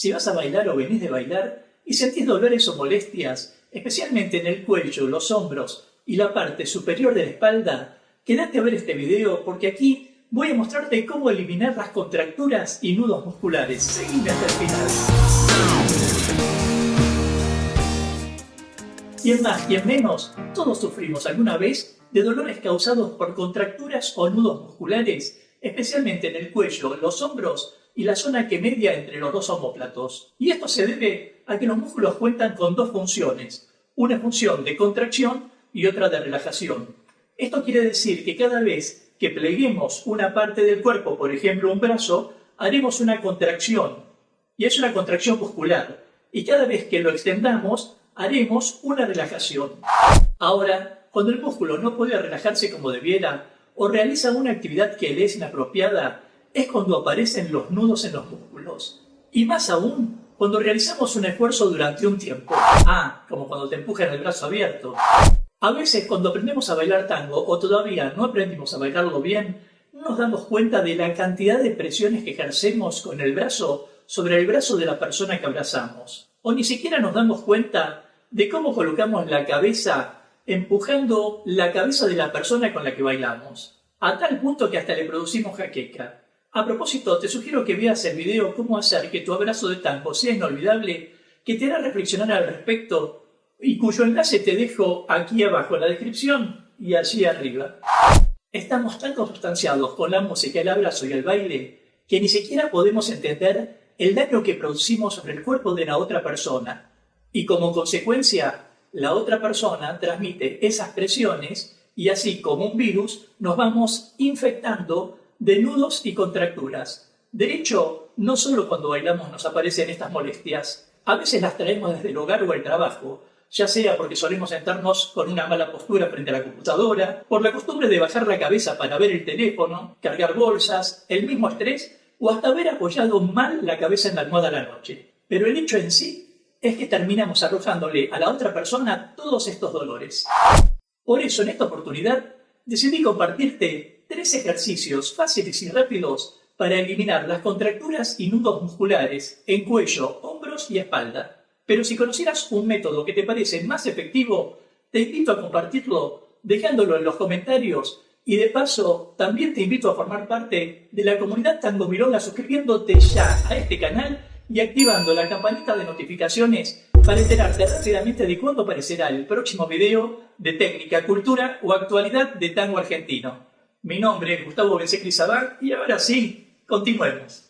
Si vas a bailar o venís de bailar y sentís dolores o molestias, especialmente en el cuello, los hombros y la parte superior de la espalda, quédate a ver este video porque aquí voy a mostrarte cómo eliminar las contracturas y nudos musculares. Seguime hasta el final. Quien más, quien menos, todos sufrimos alguna vez de dolores causados por contracturas o nudos musculares, especialmente en el cuello, los hombros y la zona que media entre los dos omóplatos. Y esto se debe a que los músculos cuentan con dos funciones, una función de contracción y otra de relajación. Esto quiere decir que cada vez que pleguemos una parte del cuerpo, por ejemplo un brazo, haremos una contracción, y es una contracción muscular, y cada vez que lo extendamos, haremos una relajación. Ahora, cuando el músculo no puede relajarse como debiera, o realiza una actividad que le es inapropiada, es cuando aparecen los nudos en los músculos. Y más aún, cuando realizamos un esfuerzo durante un tiempo. Como cuando te empujan el brazo abierto. A veces, cuando aprendemos a bailar tango, o todavía no aprendimos a bailarlo bien, no nos damos cuenta de la cantidad de presiones que ejercemos con el brazo sobre el brazo de la persona que abrazamos. O ni siquiera nos damos cuenta de cómo colocamos la cabeza empujando la cabeza de la persona con la que bailamos. A tal punto que hasta le producimos jaqueca. A propósito, te sugiero que veas el video Cómo hacer que tu abrazo de tango sea inolvidable, que te hará reflexionar al respecto y cuyo enlace te dejo aquí abajo en la descripción y allí arriba. Estamos tan consustanciados con la música, el abrazo y el baile que ni siquiera podemos entender el daño que producimos sobre el cuerpo de la otra persona. Y como consecuencia, la otra persona transmite esas presiones y así como un virus nos vamos infectando de nudos y contracturas. De hecho, no solo cuando bailamos nos aparecen estas molestias, a veces las traemos desde el hogar o el trabajo, ya sea porque solemos sentarnos con una mala postura frente a la computadora, por la costumbre de bajar la cabeza para ver el teléfono, cargar bolsas, el mismo estrés o hasta haber apoyado mal la cabeza en la almohada a la noche. Pero el hecho en sí es que terminamos arrojándole a la otra persona todos estos dolores. Por eso, en esta oportunidad, decidí compartirte 3 ejercicios fáciles y rápidos para eliminar las contracturas y nudos musculares en cuello, hombros y espalda. Pero si conocieras un método que te parece más efectivo, te invito a compartirlo dejándolo en los comentarios y de paso también te invito a formar parte de la comunidad Tango Milonga suscribiéndote ya a este canal y activando la campanita de notificaciones para enterarte rápidamente de cuándo aparecerá el próximo video de técnica, cultura o actualidad de tango argentino. Mi nombre es Gustavo Benceclizabal y ahora sí, continuemos.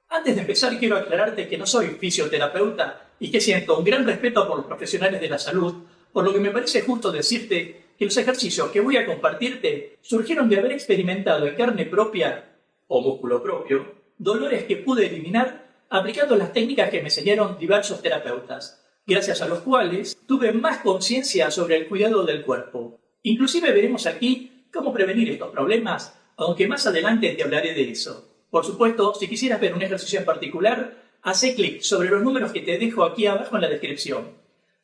Antes de empezar quiero aclararte que no soy fisioterapeuta y que siento un gran respeto por los profesionales de la salud, por lo que me parece justo decirte que los ejercicios que voy a compartirte surgieron de haber experimentado en carne propia, o músculo propio, dolores que pude eliminar aplicando las técnicas que me enseñaron diversos terapeutas, gracias a los cuales tuve más conciencia sobre el cuidado del cuerpo. Inclusive veremos aquí cómo prevenir estos problemas, aunque más adelante te hablaré de eso. Por supuesto, si quisieras ver un ejercicio en particular, haz clic sobre los números que te dejo aquí abajo en la descripción.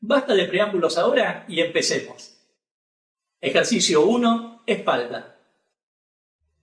Basta de preámbulos ahora y empecemos. Ejercicio 1. Espalda.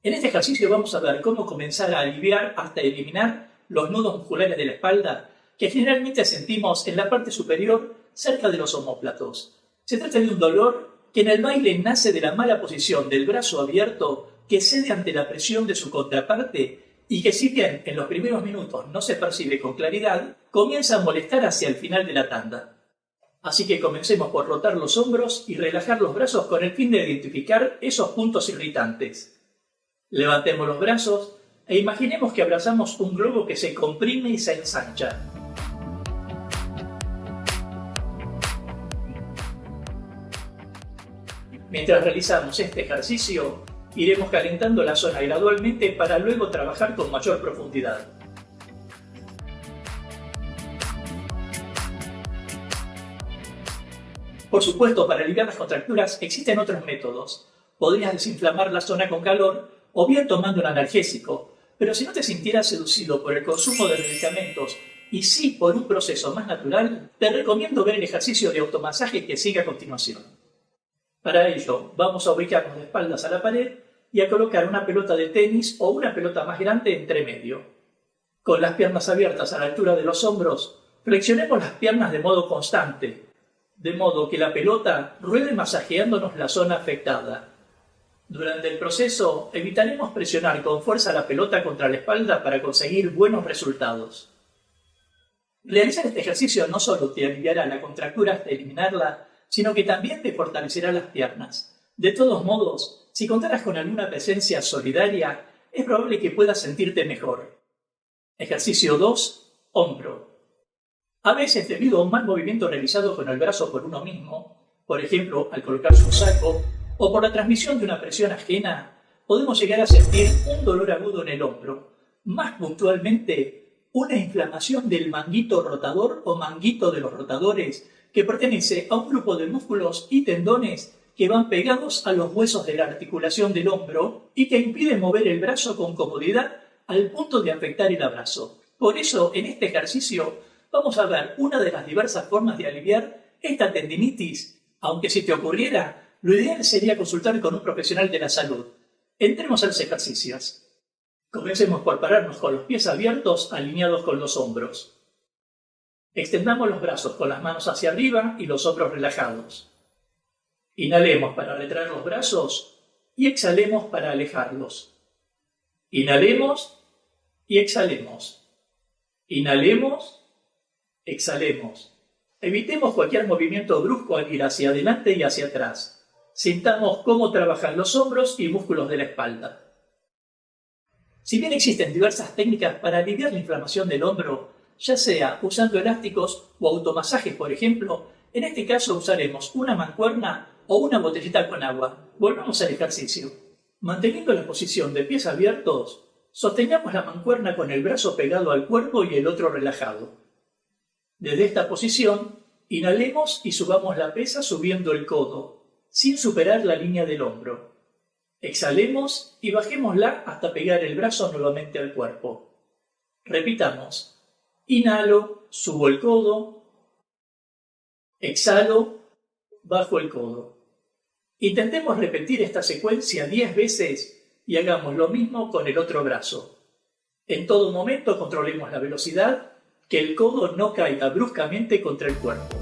En este ejercicio vamos a ver cómo comenzar a aliviar hasta eliminar los nudos musculares de la espalda que generalmente sentimos en la parte superior cerca de los omóplatos. Se trata de un dolor que en el baile nace de la mala posición del brazo abierto que cede ante la presión de su contraparte y que si bien en los primeros minutos no se percibe con claridad, comienza a molestar hacia el final de la tanda. Así que comencemos por rotar los hombros y relajar los brazos con el fin de identificar esos puntos irritantes. Levantemos los brazos e imaginemos que abrazamos un globo que se comprime y se ensancha. Mientras realizamos este ejercicio, iremos calentando la zona gradualmente para luego trabajar con mayor profundidad. Por supuesto, para aliviar las contracturas existen otros métodos. Podrías desinflamar la zona con calor o bien tomando un analgésico, pero si no te sintieras seducido por el consumo de medicamentos y sí por un proceso más natural, te recomiendo ver el ejercicio de automasaje que sigue a continuación. Para ello, vamos a ubicarnos de espaldas a la pared y a colocar una pelota de tenis o una pelota más grande entre medio. Con las piernas abiertas a la altura de los hombros, flexionemos las piernas de modo constante, de modo que la pelota ruede masajeándonos la zona afectada. Durante el proceso, evitaremos presionar con fuerza la pelota contra la espalda para conseguir buenos resultados. Realizar este ejercicio no solo te aliviará la contractura hasta eliminarla, sino que también te fortalecerá las piernas. De todos modos, si contaras con alguna presencia solidaria, es probable que puedas sentirte mejor. Ejercicio 2. Hombro. A veces, debido a un mal movimiento realizado con el brazo por uno mismo, por ejemplo, al colocarse un saco, o por la transmisión de una presión ajena, podemos llegar a sentir un dolor agudo en el hombro, más puntualmente una inflamación del manguito rotador o manguito de los rotadores, que pertenece a un grupo de músculos y tendones que van pegados a los huesos de la articulación del hombro y que impiden mover el brazo con comodidad al punto de afectar el abrazo. Por eso, en este ejercicio, vamos a ver una de las diversas formas de aliviar esta tendinitis, aunque si te ocurriera, lo ideal sería consultar con un profesional de la salud. Entremos a los ejercicios. Comencemos por pararnos con los pies abiertos, alineados con los hombros. Extendamos los brazos con las manos hacia arriba y los hombros relajados. Inhalemos para retraer los brazos y exhalemos para alejarlos. Inhalemos y exhalemos. Inhalemos, exhalemos. Evitemos cualquier movimiento brusco al ir hacia adelante y hacia atrás. Sintamos cómo trabajan los hombros y músculos de la espalda. Si bien existen diversas técnicas para aliviar la inflamación del hombro, ya sea usando elásticos o automasajes, por ejemplo, en este caso usaremos una mancuerna o una botellita con agua. Volvamos al ejercicio. Manteniendo la posición de pies abiertos, sostengamos la mancuerna con el brazo pegado al cuerpo y el otro relajado. Desde esta posición, inhalemos y subamos la pesa subiendo el codo, sin superar la línea del hombro. Exhalemos y bajémosla hasta pegar el brazo nuevamente al cuerpo. Repitamos. Inhalo, subo el codo. Exhalo, bajo el codo. Intentemos repetir esta secuencia 10 veces y hagamos lo mismo con el otro brazo. En todo momento controlemos la velocidad, que el codo no caiga bruscamente contra el cuerpo.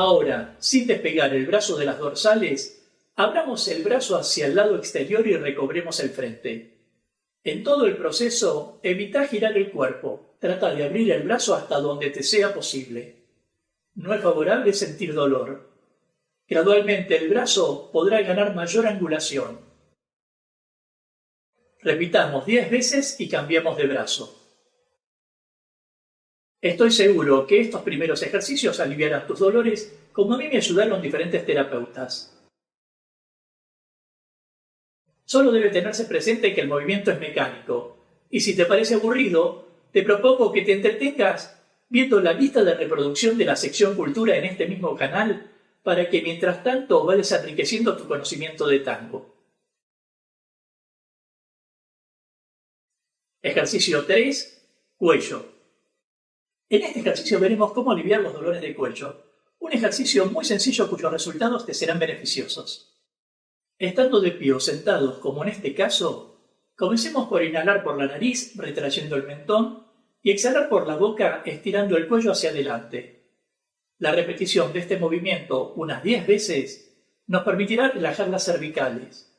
Ahora, sin despegar el brazo de las dorsales, abramos el brazo hacia el lado exterior y recobremos el frente. En todo el proceso, evita girar el cuerpo. Trata de abrir el brazo hasta donde te sea posible. No es favorable sentir dolor. Gradualmente el brazo podrá ganar mayor angulación. Repitamos 10 veces y cambiamos de brazo. Estoy seguro que estos primeros ejercicios aliviarán tus dolores como a mí me ayudaron diferentes terapeutas. Solo debe tenerse presente que el movimiento es mecánico, y si te parece aburrido, te propongo que te entretengas viendo la lista de reproducción de la sección Cultura en este mismo canal para que mientras tanto vayas enriqueciendo tu conocimiento de tango. Ejercicio 3. Cuello. En este ejercicio veremos cómo aliviar los dolores de cuello, un ejercicio muy sencillo cuyos resultados te serán beneficiosos. Estando de pie o sentados, como en este caso, comencemos por inhalar por la nariz, retrayendo el mentón, y exhalar por la boca, estirando el cuello hacia adelante. La repetición de este movimiento unas 10 veces nos permitirá relajar las cervicales.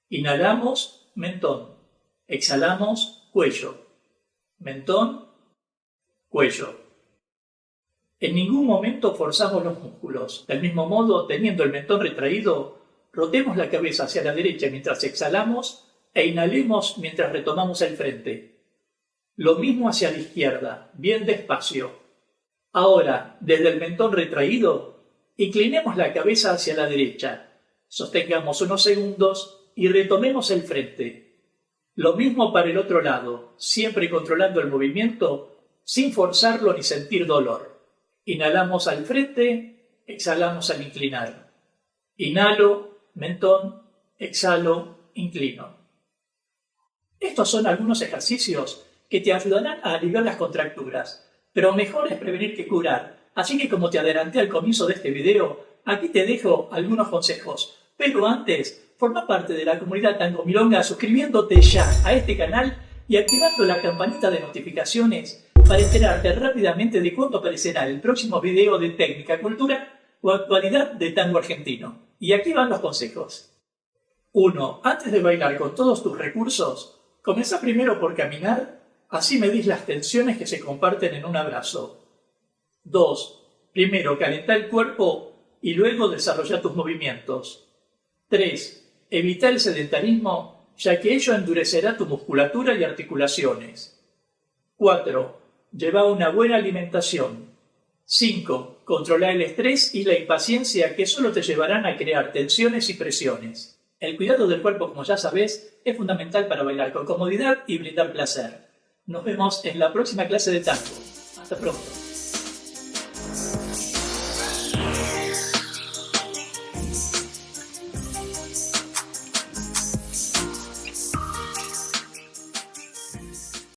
Inhalamos, mentón. Exhalamos, cuello. Mentón, cuello. En ningún momento forzamos los músculos. Del mismo modo, teniendo el mentón retraído, rotemos la cabeza hacia la derecha mientras exhalamos e inhalemos mientras retomamos el frente. Lo mismo hacia la izquierda, bien despacio. Ahora, desde el mentón retraído, inclinemos la cabeza hacia la derecha. Sostengamos unos segundos y retomemos el frente. Lo mismo para el otro lado, siempre controlando el movimiento, sin forzarlo ni sentir dolor. Inhalamos al frente, exhalamos al inclinar. Inhalo, mentón, exhalo, inclino. Estos son algunos ejercicios que te ayudarán a aliviar las contracturas, pero mejor es prevenir que curar. Así que como te adelanté al comienzo de este video, aquí te dejo algunos consejos. Pero antes, forma parte de la comunidad Tango Milonga suscribiéndote ya a este canal y activando la campanita de notificaciones para enterarte rápidamente de cuándo aparecerá el próximo video de técnica, cultura o actualidad de tango argentino. Y aquí van los consejos. 1. Antes de bailar con todos tus recursos, comenzá primero por caminar, así medís las tensiones que se comparten en un abrazo. 2. Primero calentá el cuerpo y luego desarrolla tus movimientos. 3. Evita el sedentarismo, ya que ello endurecerá tu musculatura y articulaciones. 4. Lleva una buena alimentación. 5. Controla el estrés y la impaciencia que solo te llevarán a crear tensiones y presiones. El cuidado del cuerpo, como ya sabes, es fundamental para bailar con comodidad y brindar placer. Nos vemos en la próxima clase de tango. Hasta pronto.